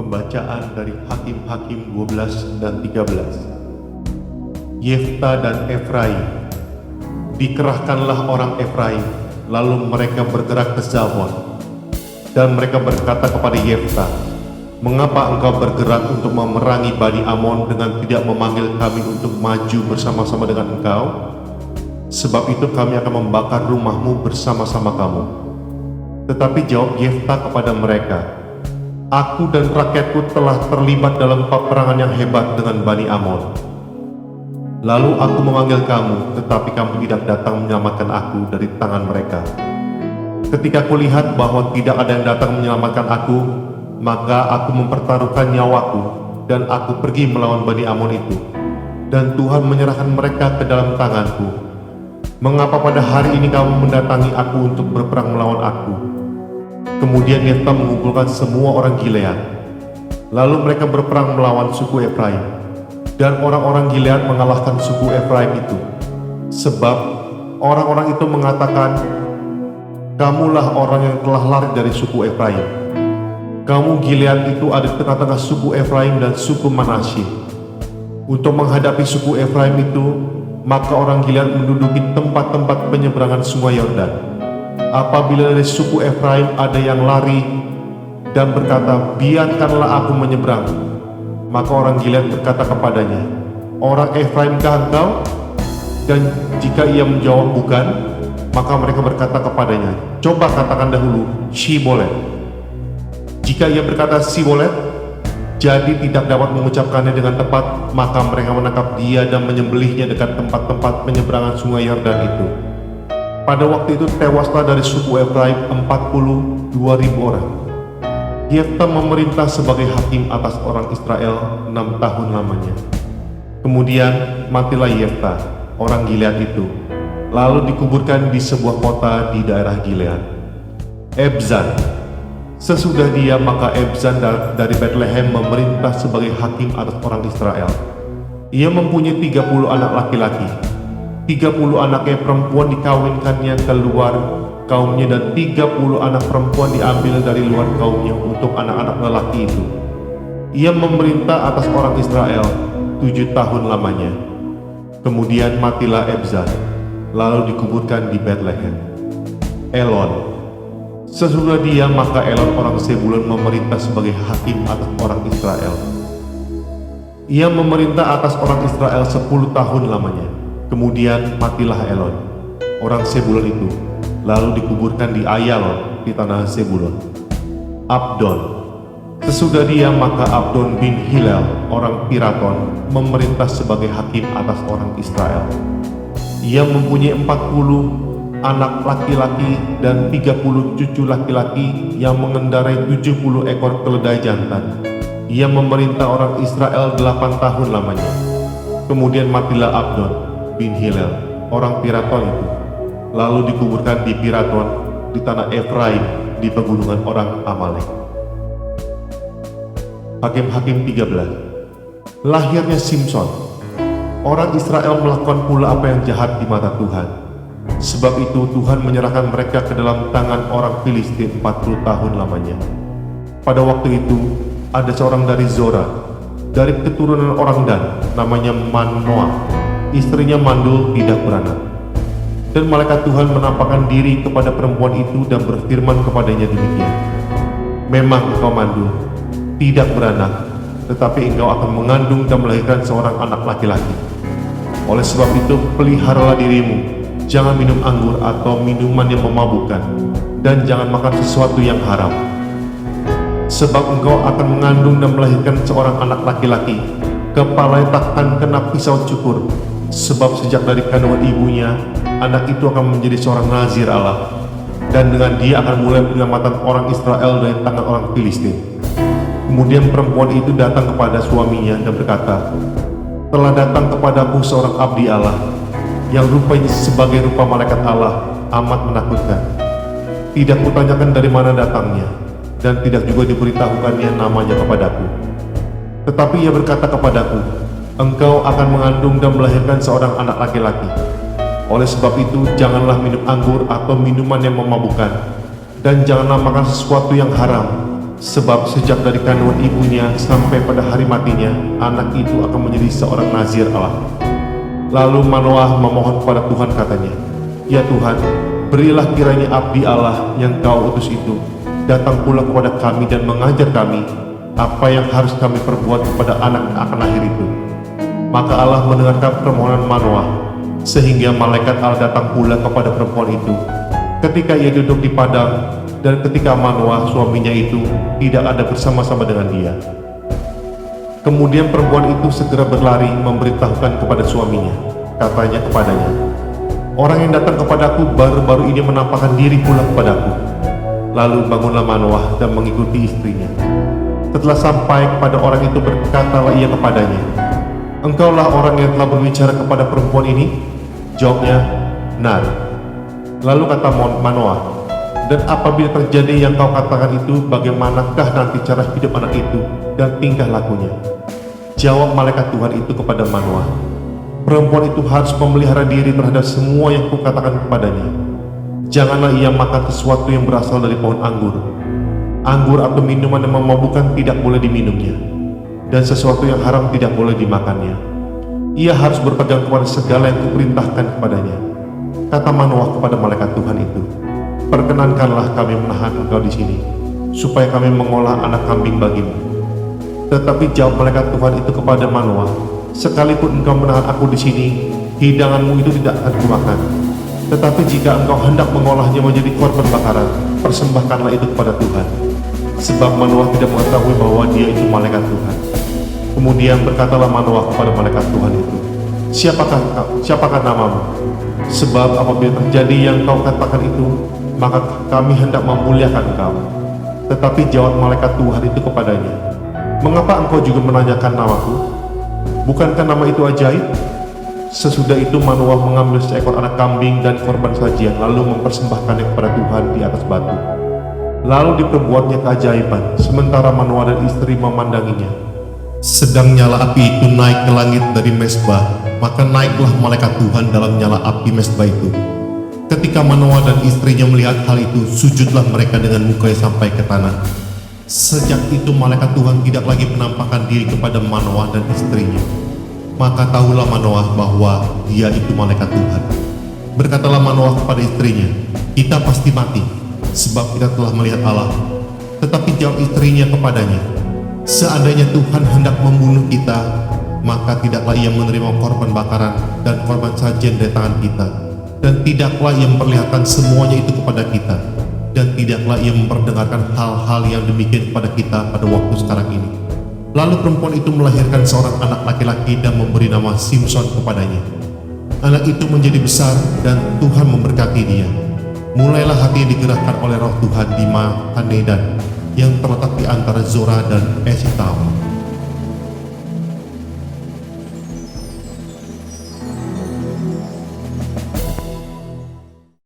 Pembacaan dari Hakim-Hakim 12 dan 13. Yefta dan Efraim. Dikerahkanlah orang Efraim, lalu mereka bergerak ke Zafon. Dan mereka berkata kepada Yefta, "Mengapa engkau bergerak untuk memerangi Bani Amon dengan tidak memanggil kami untuk maju bersama-sama dengan engkau? Sebab itu kami akan membakar rumahmu bersama-sama kamu." Tetapi jawab Yefta kepada mereka, "Aku dan rakyatku telah terlibat dalam peperangan yang hebat dengan Bani Amon. Lalu aku memanggil kamu, tetapi kamu tidak datang menyelamatkan aku dari tangan mereka. Ketika kulihat bahwa tidak ada yang datang menyelamatkan aku, maka aku mempertaruhkan nyawaku dan aku pergi melawan Bani Amon itu. Dan Tuhan menyerahkan mereka ke dalam tanganku. Mengapa pada hari ini kamu mendatangi aku untuk berperang melawan aku?" Kemudian Yefta mengumpulkan semua orang Gilead. Lalu mereka berperang melawan suku Efraim. Dan orang-orang Gilead mengalahkan suku Efraim itu. Sebab orang-orang itu mengatakan, "Kamulah orang yang telah lari dari suku Efraim. Kamu Gilead itu ada di tengah-tengah suku Efraim dan suku Manasye." Untuk menghadapi suku Efraim itu, maka orang Gilead menduduki tempat-tempat penyeberangan sungai Yordan. Apabila dari suku Efraim ada yang lari dan berkata, "Biarkanlah aku menyeberang," maka orang Gilead berkata kepadanya, "Orang Efraimkah engkau?" Dan jika ia menjawab bukan, maka mereka berkata kepadanya, "Coba katakan dahulu, Shibolet." Jika ia berkata Shibolet, jadi tidak dapat mengucapkannya dengan tepat, maka mereka menangkap dia dan menyembelihnya dekat tempat-tempat penyeberangan sungai Yordan itu. Pada waktu itu tewaslah dari suku Efraim 42.000 orang. Yefta memerintah sebagai hakim atas orang Israel 6 tahun lamanya. Kemudian matilah Yefta, orang Gilead itu, lalu dikuburkan di sebuah kota di daerah Gilead. Ebzan. Sesudah dia, maka Ebzan dari Bethlehem memerintah sebagai hakim atas orang Israel. Ia mempunyai 30 anak laki-laki. 30 anaknya perempuan dikawinkannya ke luar kaumnya, dan 30 anak perempuan diambil dari luar kaumnya untuk anak-anak lelaki itu. Ia memerintah atas orang Israel 7 tahun lamanya. Kemudian matilah Ebzan, lalu dikuburkan di Bethlehem. Elon. Sesudah dia, maka Elon orang Zebulun memerintah sebagai hakim atas orang Israel. Ia memerintah atas orang Israel 10 tahun lamanya. Kemudian matilah Elon, orang Zebulun itu, lalu dikuburkan di Ayalon di tanah Zebulun. Abdon. Sesudah dia, maka Abdon bin Hilal, orang Piraton, memerintah sebagai hakim atas orang Israel. Ia mempunyai 40 anak laki-laki dan 30 cucu laki-laki yang mengendarai 70 ekor keledai jantan. Ia memerintah orang Israel 8 tahun lamanya. Kemudian matilah Abdon bin Hilal, orang Piraton itu, lalu dikuburkan di Piraton di tanah Efraim di pegunungan orang Amalek. Hakim-Hakim 13. Lahirnya Simson. Orang Israel melakukan pula apa yang jahat di mata Tuhan. Sebab itu Tuhan menyerahkan mereka ke dalam tangan orang Filistin 40 tahun lamanya. Pada waktu itu ada seorang dari Zora, dari keturunan orang Dan, namanya Manoah. Istrinya mandul, tidak beranak. Dan malaikat Tuhan menampakkan diri kepada perempuan itu dan berfirman kepadanya demikian, "Memang engkau mandul, tidak beranak, tetapi engkau akan mengandung dan melahirkan seorang anak laki-laki. Oleh sebab itu peliharalah dirimu, jangan minum anggur atau minuman yang memabukkan, dan jangan makan sesuatu yang haram. Sebab engkau akan mengandung dan melahirkan seorang anak laki-laki, kepalanya takkan kena pisau cukur. Sebab sejak dari kandungan ibunya, anak itu akan menjadi seorang nazir Allah, dan dengan dia akan mulai penyelamatan orang Israel dari tangan orang Filistin." Kemudian perempuan itu datang kepada suaminya dan berkata, "Telah datang kepadaku seorang abdi Allah, yang rupanya sebagai rupa malaikat Allah, amat menakutkan. Tidak kutanyakan dari mana datangnya, dan tidak juga diberitahukannya namanya kepadaku. Tetapi ia berkata kepadaku, engkau akan mengandung dan melahirkan seorang anak laki-laki. Oleh sebab itu, janganlah minum anggur atau minuman yang memabukkan, dan janganlah makan sesuatu yang haram, Sebab sejak dari kandungan ibunya sampai pada hari matinya, anak itu akan menjadi seorang nazir Allah. Lalu Manoah memohon kepada Tuhan katanya, "Ya Tuhan, berilah kiranya abdi Allah yang kau utus itu datang pula kepada kami dan mengajar kami apa yang harus kami perbuat kepada anak yang akan lahir itu." Maka Allah mendengarkan permohonan Manoah, sehingga malaikat Allah datang pula kepada perempuan itu ketika ia duduk di padang, dan ketika Manoah suaminya itu tidak ada bersama-sama dengan dia. Kemudian perempuan itu segera berlari memberitahukan kepada suaminya. Katanya kepadanya, "Orang yang datang kepadaku baru-baru ini menampakkan diri pula kepadaku." Lalu bangunlah Manoah dan mengikuti istrinya. Setelah sampai kepada orang itu, berkatalah ia kepadanya, "Engkaulah orang yang telah berbicara kepada perempuan ini?" Jawabnya, "Benar." Lalu kata Manoah, "Dan apabila terjadi yang kau katakan itu, bagaimanakah nanti cara hidup anak itu dan tingkah lakunya?" Jawab malaikat Tuhan itu kepada Manoah, "Perempuan itu harus memelihara diri terhadap semua yang kukatakan kepadanya. Janganlah ia makan sesuatu yang berasal dari pohon anggur. Anggur atau minuman yang memabukkan tidak boleh diminumnya, dan sesuatu yang haram tidak boleh dimakannya. Ia harus berpegang kepada segala yang kuperintahkan kepadanya." Kata Manoah kepada malaikat Tuhan itu, "Perkenankanlah kami menahan engkau di sini, supaya kami mengolah anak kambing bagimu." Tetapi jawab malaikat Tuhan itu kepada Manoah, "Sekalipun engkau menahan aku di sini, hidanganmu itu tidak akan kumakan. Tetapi jika engkau hendak mengolahnya menjadi korban bakaran, persembahkanlah itu kepada Tuhan." Sebab Manoah tidak mengetahui bahwa dia itu malaikat Tuhan. Kemudian berkatalah Manoah kepada malaikat Tuhan itu, Siapakah namamu? Sebab apabila terjadi yang kau katakan itu, maka kami hendak memuliakan engkau." Tetapi jawab malaikat Tuhan itu kepadanya, "Mengapa engkau juga menanyakan namaku? Bukankah nama itu ajaib?" Sesudah itu Manoah mengambil seekor anak kambing dan korban sajian, lalu mempersembahkannya kepada Tuhan di atas batu. Lalu diperbuatnya keajaiban, sementara Manoah dan istri memandanginya. Sedang nyala api itu naik ke langit dari mezbah, maka naiklah malaikat Tuhan dalam nyala api mezbah itu. Ketika Manoah dan istrinya melihat hal itu, sujudlah mereka dengan mukanya sampai ke tanah. Sejak itu malaikat Tuhan tidak lagi menampakkan diri kepada Manoah dan istrinya. Maka tahulah Manoah bahwa dia itu malaikat Tuhan. Berkatalah Manoah kepada istrinya, "Kita pasti mati, sebab kita telah melihat Allah." Tetapi jawab istrinya kepadanya, "Seandainya Tuhan hendak membunuh kita, maka tidaklah ia menerima korban bakaran dan korban sajian dari tangan kita, dan tidaklah ia memperlihatkan semuanya itu kepada kita, dan tidaklah ia memperdengarkan hal-hal yang demikian kepada kita pada waktu sekarang ini." Lalu perempuan itu melahirkan seorang anak laki-laki dan memberi nama Simson kepadanya. Anak itu menjadi besar dan Tuhan memberkati dia. Mulailah hatinya digerakkan oleh roh Tuhan di Mahanedan yang terletak di antara Zorah dan Eshitaol.